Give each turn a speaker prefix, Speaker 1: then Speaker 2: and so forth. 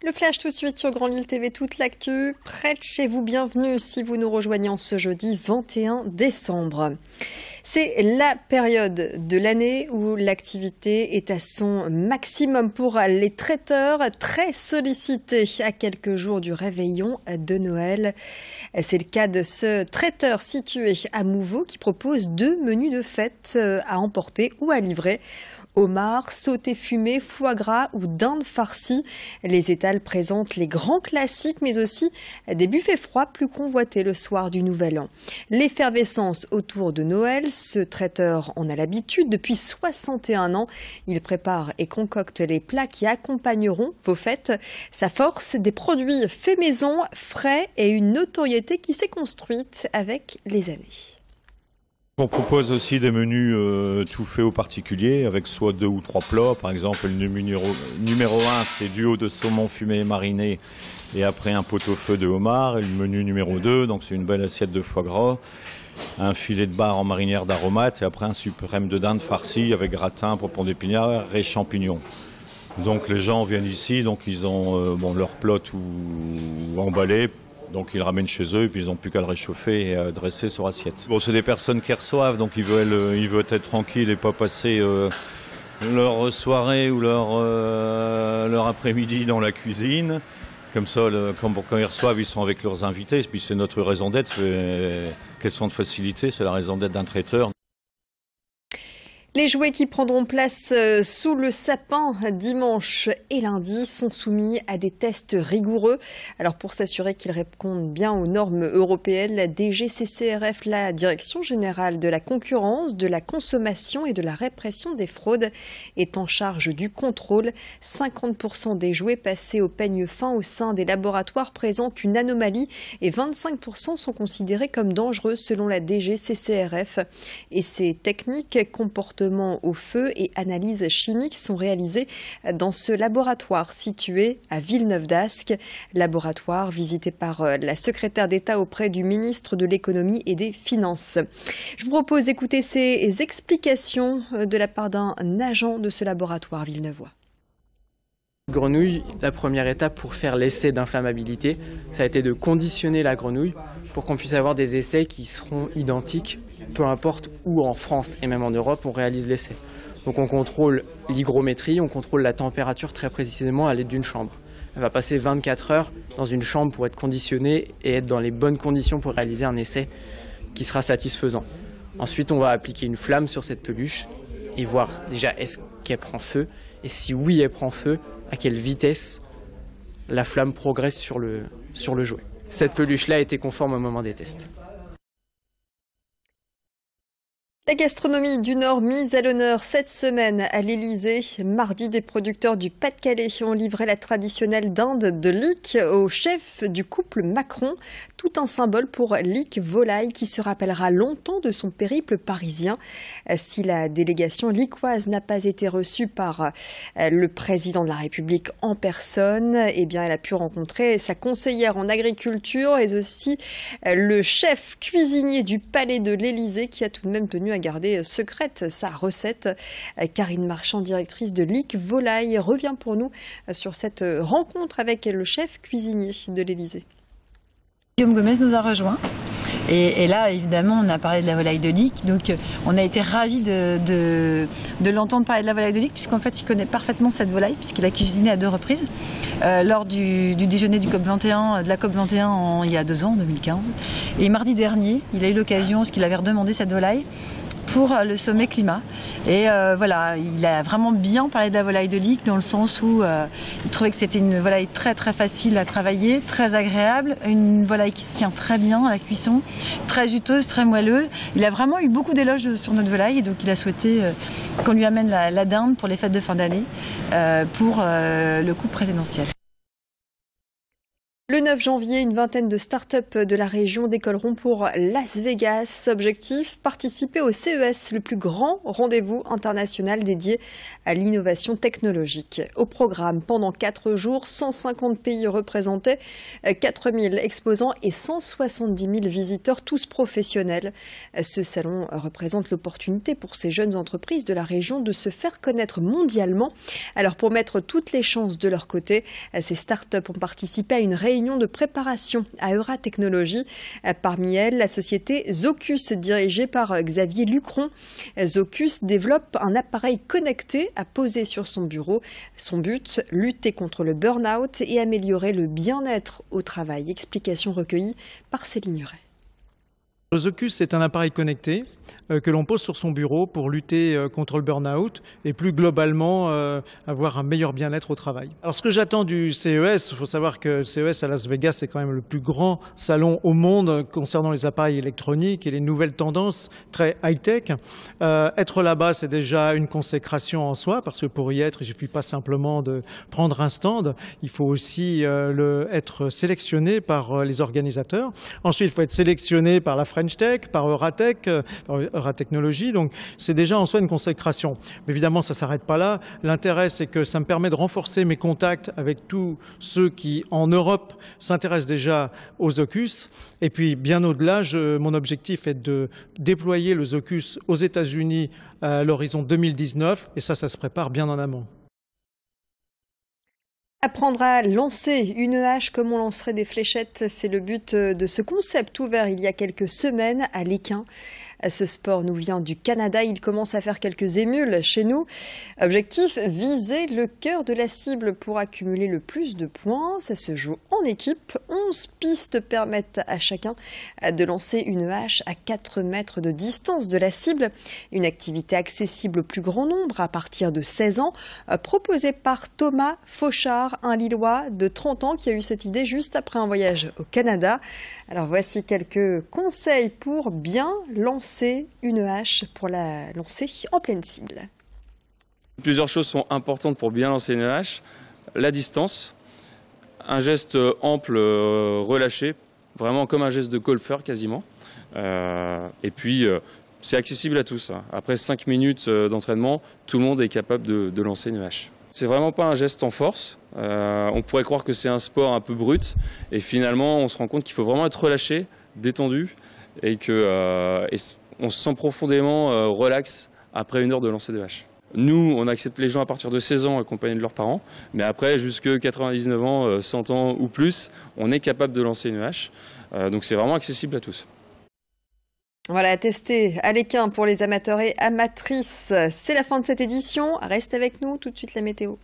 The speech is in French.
Speaker 1: Le flash tout de suite sur Grand Lille TV, toute l'actu, près de chez vous, bienvenue si vous nous rejoignez en ce jeudi 21 décembre. C'est la période de l'année où l'activité est à son maximum pour les traiteurs, très sollicités à quelques jours du réveillon de Noël. C'est le cas de ce traiteur situé à Mouveau qui propose 2 menus de fête à emporter ou à livrer. Homard, sauté fumé, foie gras ou dinde farcie. Les étals présentent les grands classiques, mais aussi des buffets froids plus convoités le soir du Nouvel An. L'effervescence autour de Noël, ce traiteur en a l'habitude. Depuis 61 ans, il prépare et concocte les plats qui accompagneront vos fêtes. Sa force, des produits faits maison, frais et une notoriété qui s'est construite avec les années.
Speaker 2: On propose aussi des menus tout faits au particulier avec soit 2 ou 3 plats. Par exemple, le numéro 1, c'est du haut de saumon fumé et mariné et après un pot-au-feu de homard. Et le menu numéro 2, donc c'est une belle assiette de foie gras, un filet de bar en marinière d'aromates et après un suprême de dinde farcie avec gratin, pompons d'épinards et champignons. Donc les gens viennent ici, donc ils ont leur plat tout emballé. Donc ils le ramènent chez eux et puis ils n'ont plus qu'à le réchauffer et à dresser sur assiette. Bon, c'est des personnes qui reçoivent, donc ils veulent être tranquilles et pas passer leur soirée ou leur après-midi dans la cuisine. Comme ça, quand ils reçoivent, ils sont avec leurs invités. Et puis c'est notre raison d'être. Question de facilité, c'est la raison d'être d'un traiteur.
Speaker 1: Les jouets qui prendront place sous le sapin dimanche et lundi sont soumis à des tests rigoureux. Alors pour s'assurer qu'ils répondent bien aux normes européennes, la DGCCRF, la Direction générale de la concurrence, de la consommation et de la répression des fraudes, est en charge du contrôle. 50% des jouets passés au peigne fin au sein des laboratoires présentent une anomalie et 25% sont considérés comme dangereux selon la DGCCRF. Et ces techniques comportent au feu et analyses chimiques sont réalisées dans ce laboratoire situé à Villeneuve-d'Ascq, laboratoire visité par la secrétaire d'État auprès du ministre de l'Économie et des Finances. Je vous propose d'écouter ces explications de la part d'un agent de ce laboratoire villeneuvois.
Speaker 3: Grenouille, la première étape pour faire l'essai d'inflammabilité, ça a été de conditionner la grenouille pour qu'on puisse avoir des essais qui seront identiques, peu importe où en France et même en Europe on réalise l'essai. Donc on contrôle l'hygrométrie, on contrôle la température très précisément à l'aide d'une chambre. Elle va passer 24 heures dans une chambre pour être conditionnée et être dans les bonnes conditions pour réaliser un essai qui sera satisfaisant. Ensuite on va appliquer une flamme sur cette peluche et voir déjà est-ce qu'elle prend feu et si oui elle prend feu, à quelle vitesse la flamme progresse sur le jouet. Cette peluche-là a été conforme au moment des tests.
Speaker 1: La gastronomie du Nord mise à l'honneur cette semaine à l'Élysée. Mardi, des producteurs du Pas-de-Calais ont livré la traditionnelle dinde de Lic au chef du couple Macron. Tout un symbole pour Lic Volaille qui se rappellera longtemps de son périple parisien. Si la délégation licoise n'a pas été reçue par le président de la République en personne, eh bien, elle a pu rencontrer sa conseillère en agriculture et aussi le chef cuisinier du Palais de l'Élysée qui a tout de même tenu à garder secrète sa recette. Karine Marchand, directrice de Lic Volaille, revient pour nous sur cette rencontre avec le chef cuisinier de l'Élysée.
Speaker 4: Guillaume Gomez nous a rejoints et là évidemment on a parlé de la volaille de Lic, donc on a été ravis de l'entendre parler de la volaille de Lic puisqu'en fait il connaît parfaitement cette volaille puisqu'il a cuisiné à 2 reprises lors du déjeuner de la COP 21 il y a 2 ans, en 2015, et mardi dernier il a eu l'occasion, parce qu'il avait redemandé cette volaille pour le sommet climat. Et voilà, il a vraiment bien parlé de la volaille de Lic dans le sens où il trouvait que c'était une volaille très très facile à travailler, très agréable, une volaille qui se tient très bien à la cuisson, très juteuse, très moelleuse. Il a vraiment eu beaucoup d'éloges sur notre volaille et donc il a souhaité qu'on lui amène la dinde pour les fêtes de fin d'année pour le couple présidentiel.
Speaker 1: Le 9 janvier, une vingtaine de start-up de la région décolleront pour Las Vegas. Objectif, participer au CES, le plus grand rendez-vous international dédié à l'innovation technologique. Au programme, pendant 4 jours, 150 pays représentés, 4000 exposants et 170 000 visiteurs, tous professionnels. Ce salon représente l'opportunité pour ces jeunes entreprises de la région de se faire connaître mondialement. Alors pour mettre toutes les chances de leur côté, ces start-up ont participé à une réunion de préparation à Euratechnologies. Parmi elles, la société Zocus, dirigée par Xavier Lucron. Zocus développe un appareil connecté à poser sur son bureau. Son but, lutter contre le burn-out et améliorer le bien-être au travail. Explication recueillie par Céline Huret.
Speaker 5: Le Zocus est un appareil connecté que l'on pose sur son bureau pour lutter contre le burn-out et plus globalement avoir un meilleur bien-être au travail. Alors ce que j'attends du CES, il faut savoir que le CES à Las Vegas est quand même le plus grand salon au monde concernant les appareils électroniques et les nouvelles tendances très high-tech. Être là-bas, c'est déjà une consécration en soi parce que pour y être, il ne suffit pas simplement de prendre un stand, il faut aussi être sélectionné par les organisateurs. Ensuite, il faut être sélectionné par la French Tech, par Euratechnologies, donc c'est déjà en soi une consécration. Mais évidemment, ça ne s'arrête pas là. L'intérêt, c'est que ça me permet de renforcer mes contacts avec tous ceux qui, en Europe, s'intéressent déjà au Zocus. Et puis, bien au-delà, mon objectif est de déployer le Zocus aux États-Unis à l'horizon 2019, et ça se prépare bien en amont.
Speaker 1: Apprendre à lancer une hache comme on lancerait des fléchettes, c'est le but de ce concept ouvert il y a quelques semaines à Léquin. Ce sport nous vient du Canada, il commence à faire quelques émules chez nous. Objectif, viser le cœur de la cible pour accumuler le plus de points. Ça se joue en équipe. 11 pistes permettent à chacun de lancer une hache à 4 mètres de distance de la cible. Une activité accessible au plus grand nombre à partir de 16 ans, proposée par Thomas Fauchard, un Lillois de 30 ans qui a eu cette idée juste après un voyage au Canada. Alors voici quelques conseils pour bien lancer une hache, pour la lancer en pleine cible.
Speaker 6: Plusieurs choses sont importantes pour bien lancer une hache. La distance, un geste ample, relâché, vraiment comme un geste de golfeur quasiment. Et puis c'est accessible à tous. Après 5 minutes d'entraînement, tout le monde est capable de lancer une hache. C'est vraiment pas un geste en force. On pourrait croire que c'est un sport un peu brut. Et finalement, on se rend compte qu'il faut vraiment être relâché, détendu. Et on se sent profondément relax après 1 heure de lancer de hache. Nous, on accepte les gens à partir de 16 ans accompagnés de leurs parents. Mais après, jusque 99 ans, 100 ans ou plus, on est capable de lancer une hache. Donc c'est vraiment accessible à tous.
Speaker 1: Voilà, à tester à Léquin pour les amateurs et amatrices. C'est la fin de cette édition. Reste avec nous, tout de suite la météo.